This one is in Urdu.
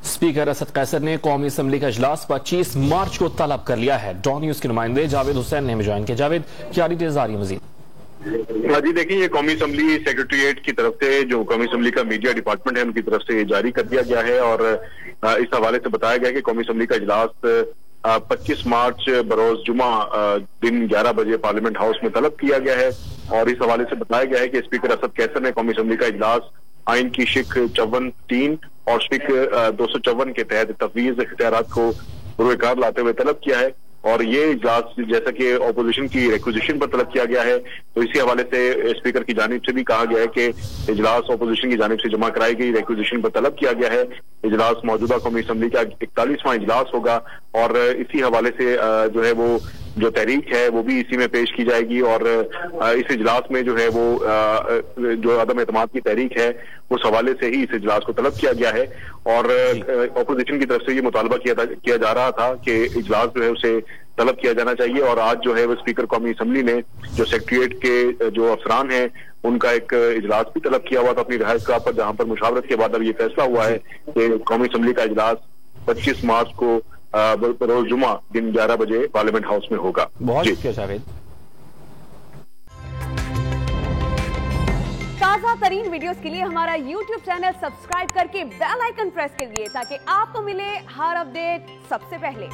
اسپیکر اسد قیصر نے قومی اسمبلی کا اجلاس 25 مارچ کو طلب کر لیا ہے. ڈان نیوز کے نمائندے جاوید حسین نے ہمیں جوائن کیا. جاوید، کیا ڈیٹیلز آ رہی ہیں مزید؟ جی دیکھیں، یہ قومی اسمبلی سیکریٹریٹ کی طرف سے، جو قومی اسمبلی کا میڈیا ڈپارٹمنٹ ہے، ان کی طرف سے یہ جاری کر دیا گیا ہے اور اس حوالے سے بتایا گیا کہ قومی اسمبلی کا اجلاس 25 مارچ بروز جمعہ دن 11 بجے پارلیمنٹ ہاؤس میں طلب کیا گیا ہے. اور اس حوالے سے بتایا گیا ہے کہ اسپیکر اسد قیصر نے قومی اسمبلی کا اجلاس آئین کی شق 54(3) اور شق 254 کے تحت تفویض اختیارات کو بروئے کار لاتے ہوئے طلب کیا ہے. اور یہ اجلاس جیسا کہ اپوزیشن کی ریکوزیشن پر طلب کیا گیا ہے، تو اسی حوالے سے اسپیکر کی جانب سے بھی کہا گیا ہے کہ اجلاس اپوزیشن کی جانب سے جمع کرائی گئی ریکوزیشن پر طلب کیا گیا ہے. اجلاس موجودہ قومی اسمبلی کا 41واں اجلاس ہوگا اور اسی حوالے سے جو ہے وہ جو تحریک ہے وہ بھی اسی میں پیش کی جائے گی. اور اس اجلاس میں جو ہے وہ جو عدم اعتماد کی تحریک ہے اس حوالے سے ہی اس اجلاس کو طلب کیا گیا ہے. اور اپوزیشن کی طرف سے یہ مطالبہ کیا جا رہا تھا کہ اجلاس جو ہے اسے طلب کیا جانا چاہیے. اور آج جو ہے وہ اسپیکر قومی اسمبلی نے جو سیکریٹریٹ کے جو افسران ہیں ان کا ایک اجلاس بھی طلب کیا ہوا تھا اپنی رہائش گاہ پر، جہاں پر مشاورت کے بعد اب یہ فیصلہ ہوا ہے کہ قومی اسمبلی کا اجلاس 25 مارچ کو روز جمعہ دن 11 بجے پارلیمنٹ ہاؤس میں ہوگا. بہت شکریہ جاوید. تازہ ترین ویڈیوز کے لیے ہمارا YouTube چینل سبسکرائب کر کے بیل آئیکن پریس کریے تاکہ آپ کو ملے ہر اپڈیٹ سب سے پہلے.